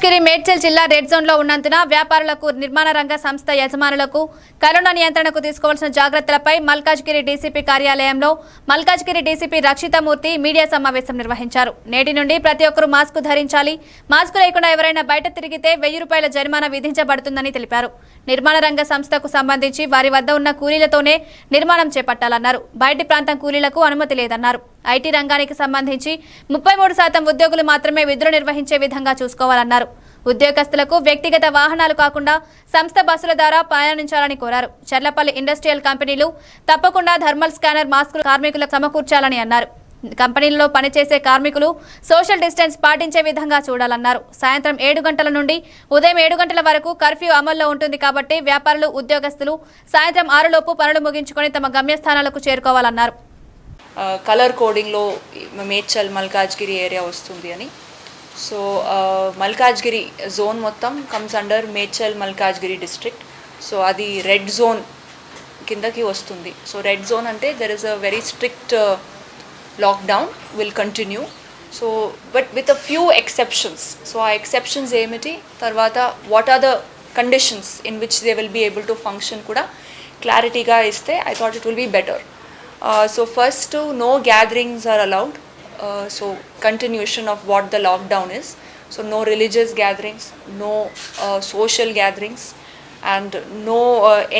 మల్కాజ్గిరి మేడ్చల్ జిల్లా red zone లో ఉన్నందున వ్యాపారులకు నిర్మాణ రంగ సంస్థ యజమానులకు కరోనా నియంత్రణకు తీసుకోవాల్సిన జాగ్రత్తలపై మల్కాజ్గిరి డీసీపీ కార్యాలయంలో మల్కాజ్గిరి డీసీపీ రక్షితమూర్తి మీడియా సమావేశం నిర్వహించారు. నేటి నుండి ప్రతి ఒక్కరూ మాస్క్ ధరించాలి, మాస్క్ లేకుండా ఎవరైనా బయట తిరిగితే ₹1000 జరిమానా విధించబడుతుందని తెలిపారు. నిర్మాణ రంగ సంస్థకు సంబంధించి వారి వద్ద ఉన్న కూలీలతోనే నిర్మాణం చేపట్టాలన్నారు. బయటి ప్రాంతం కూలీలకు అనుమతి లేదన్నారు. ఐటీ రంగానికి సంబంధించి 33% ఉద్యోగులు మాత్రమే విధులు నిర్వహించే విధంగా చూసుకోవాలన్నారు. ఉద్యోగస్తులకు వ్యక్తిగత వాహనాలు కాకుండా సంస్థ బస్సుల ద్వారా ప్రయాణించాలని కోరారు. చర్లపల్లి ఇండస్ట్రియల్ కంపెనీలు తప్పకుండా థర్మల్ స్కానర్ మాస్కులు కార్మికులకు సమకూర్చాలని అన్నారు. కంపెనీల్లో పనిచేసే కార్మికులు సోషల్ డిస్టెన్స్ పాటించే విధంగా చూడాలన్నారు. సాయంత్రం 7 గంటల నుండి ఉదయం 7 గంటల వరకు కర్ఫ్యూ అమల్లో ఉంటుంది కాబట్టి వ్యాపారులు, ఉద్యోగస్తులు సాయంత్రం 6 లోపు పనులు ముగించుకొని తమ గమ్యస్థానాలకు చేరుకోవాలన్నారు. కలర్ కోడింగ్లో మేడ్చల్ మల్కాజ్గిరి ఏరియా వస్తుంది అని. సో మల్కాజ్గిరి జోన్ మొత్తం comes under Medchal Malkajgiri district. So అది రెడ్ జోన్ కిందకి వస్తుంది. సో రెడ్ జోన్ అంటే there is a very strict lockdown will continue. So but with a few exceptions. So ఆ ఎక్సెప్షన్స్ ఏమిటి, తర్వాత what are the conditions in which they will be able to function కూడా క్లారిటీగా ఇస్తే I thought it will be better. So first, no gatherings are allowed. So continuation of what the lockdown is. So no religious gatherings, no social gatherings, and no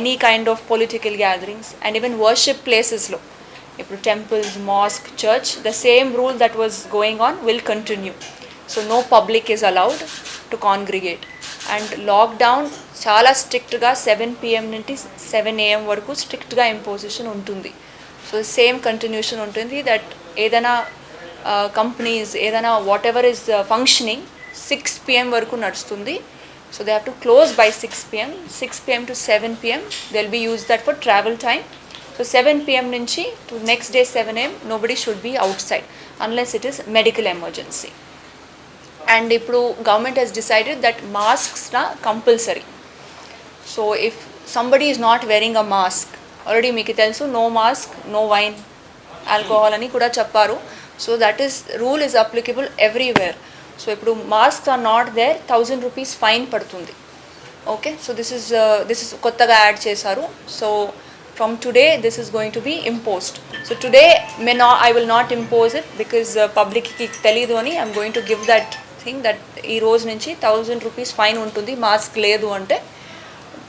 any kind of political gatherings, and even worship places lo. If temples, mosque, church, the same rule that was going on will continue. So no public is allowed to congregate. And lockdown చాలా స్ట్రిక్ట్గా 7 PM నుండి 7 AM వరకు స్ట్రిక్ట్గా imposition ఉంటుంది. So same continuation ఉంటుంది. That ఏదైనా companies ఏదైనా whatever is functioning 6 PM వరకు నడుస్తుంది. So they have to close by 6 PM. 6 PM to 7 PM they will be use that for travel time. So 7 PM నుంచి to next day 7 AM nobody should be outside unless it is medical emergency. And ఇప్పుడు government has decided that masks నా compulsory. So if somebody is not wearing a mask, already మీకు తెలుసు no mask no wine alcohol అని కూడా చెప్పారు. So that is rule is applicable everywhere. So ఇప్పుడు masks are not there ₹1000 fine పడుతుంది. Okay, so this is కొత్తగా add చేశారు. So from today this is going to be imposed. So today I will not impose it because పబ్లిక్కి తెలీదు అని I'm going to give that thing that ఈ రోజు నుంచి ₹1000 fine ఉంటుంది మాస్క్ లేదు అంటే.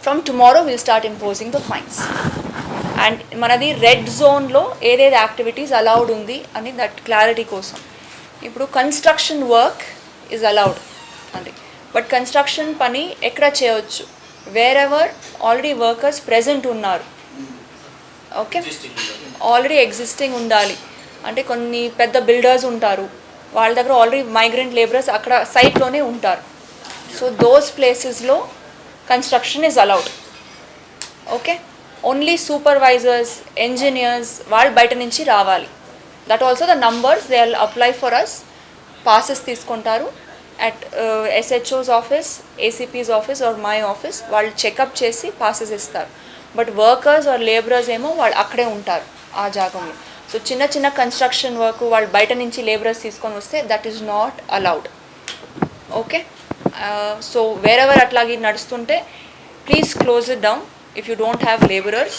From tomorrow will start imposing the fines. And మనది రెడ్ జోన్లో ఏదేది యాక్టివిటీస్ అలౌడ్ ఉంది అని దట్ క్లారిటీ కోసం. ఇప్పుడు కన్స్ట్రక్షన్ వర్క్ ఈజ్ అలౌడ్ అండి, బట్ కన్స్ట్రక్షన్ పని ఎక్కడ చేయవచ్చు, wear ever already workers present ఉన్నారు. ఓకే, ఆల్రెడీ ఎగ్జిస్టింగ్ ఉండాలి. అంటే కొన్ని పెద్ద బిల్డర్స్ ఉంటారు, వాళ్ళ దగ్గర ఆల్రెడీ మైగ్రెంట్ లేబరర్స్ అక్కడ సైట్లోనే ఉంటారు. సో దోస్ ప్లేసెస్లో construction is allowed. Okay, only supervisors, engineers వాళ్ళు బయట నుంచి రావాలి. That also the numbers they will apply for us. Passes తీసుకుంటారు at SHO's office, ACP's office or my office. వాళ్ళు చెకప్ చేసి పాసెస్ ఇస్తారు. బట్ వర్కర్స్ ఆర్ లేబరర్స్ ఏమో వాళ్ళు అక్కడే ఉంటారు ఆ జాగంలో. సో చిన్న చిన్న కన్స్ట్రక్షన్ వర్క్ వాళ్ళు బయట నుంచి లేబరర్స్ తీసుకొని వస్తే that is not allowed. Okay, so wherever అట్లాగే నడుస్తుంటే please close it down if you don't have laborers.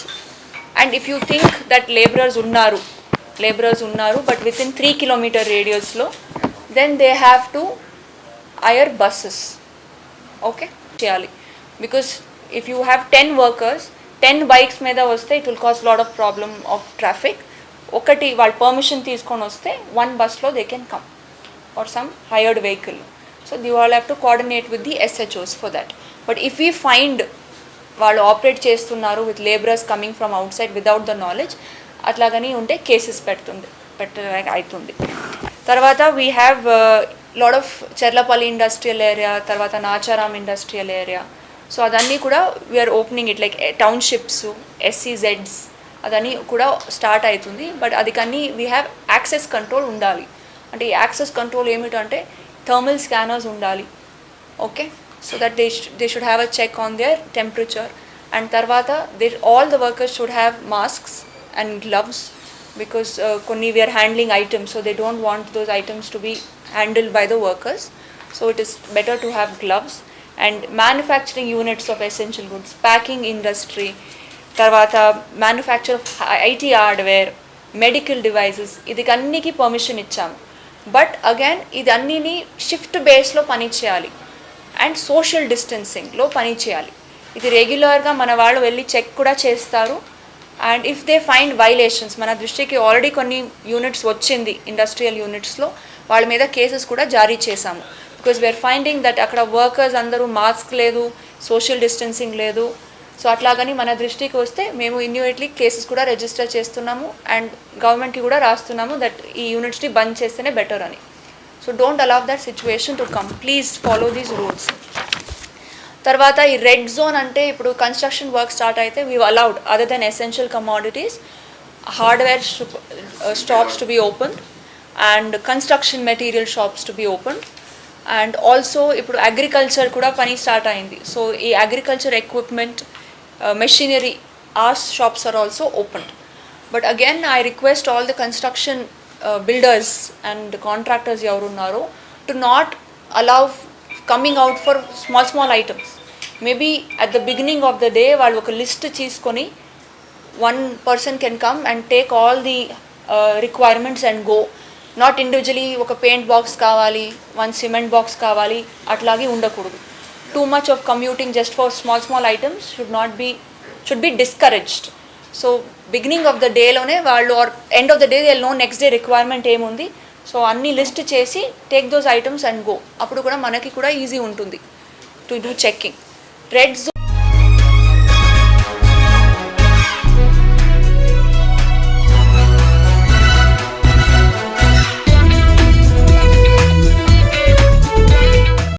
And if you think that laborers unnaru but within 3 kilometer radius lo, then they have to hire buses. Okay, cheyali, because if you have 10 workers, 10 bikes meda vaste it will cause lot of problem of traffic. Okati vaal permission teeskoni vaste 1 bus lo they can come, or some hired vehicle. So you all have to coordinate with the SHOs for that. But if we find వాళ్ళు operate చేస్తున్నారు with labourers coming from outside without the knowledge అట్లాగని ఉంటే cases అవుతుంది. తర్వాత we have lot of Charlapally industrial area, తర్వాత Nacharam industrial area. So అదన్నీ కూడా we are opening it like townships, SEZs అదన్నీ కూడా స్టార్ట్ అవుతుంది. బట్ అది కానీ వీ హ్యావ్ యాక్సెస్ కంట్రోల్ ఉండాలి. అంటే ఈ యాక్సెస్ కంట్రోల్ ఏమిటంటే థర్మల్ స్కానర్స్ ఉండాలి. Okay, so that they should have a check on their temperature. And tarvata all the workers should have masks and gloves because konni we are handling items, so they don't want those items to be handled by the workers. So it is better to have gloves. And manufacturing units of essential goods, packing industry, తర్వాత manufacture of IT hardware, medical devices, ఇది అన్నికి permission ఇచ్చాము. But again ఇది అన్నిని shift బేస్లో పని చేయాలి and social డిస్టెన్సింగ్లో పని చేయాలి. ఇది రెగ్యులర్గా మన వాళ్ళు వెళ్ళి చెక్ కూడా చేస్తారు. And if they find violations, మన దృష్టికి ఆల్రెడీ కొన్ని యూనిట్స్ వచ్చింది ఇండస్ట్రియల్ యూనిట్స్లో, వాళ్ళ మీద కేసెస్ కూడా జారీ చేశాము. బికాజ్ వీఆర్ ఫైండింగ్ దట్ అక్కడ వర్కర్స్ అందరూ మాస్క్ లేదు, సోషల్ డిస్టెన్సింగ్ లేదు. సో అట్లాగని మన దృష్టికి వస్తే మేము ఇమ్మీడియట్లీ కేసెస్ కూడా రిజిస్టర్ చేస్తున్నాము అండ్ గవర్నమెంట్కి కూడా రాస్తున్నాము దట్ ఈ యూనిట్స్ని బంద్ చేస్తేనే బెటర్ అని. So don't allow that situation to come, please follow these rules. తర్వాత ఈ రెడ్ జోన్ అంటే ఇప్పుడు కన్స్ట్రక్షన్ వర్క్ స్టార్ట్ అయితే we allowed other than essential commodities hardware shops to be open and construction material shops to be open. And also ఇప్పుడు agriculture కూడా పని start అయింది. So ఈ అగ్రికల్చర్ ఎక్విప్మెంట్, మెషినరీ, ఆ shops are also open. But again I request all the construction builders and contractors ఎవరున్నారో to not allow coming out for small items. Maybe at the beginning of the day వాళ్ళు ఒక list తీసుకొని one person can come and take all the requirements and go. Not individually ఒక paint box కావాలి, 1 cement box కావాలి అట్లాగే ఉండకూడదు. Too much of commuting just for small items should be discouraged. So beginning of the డేలోనే వాళ్ళు or end of the day they know next day requirement ఏముంది, so అన్ని list చేసి take those items and go. అప్పుడు కూడా మనకి కూడా easy ఉంటుంది టు డూ చెక్కింగ్. రెడ్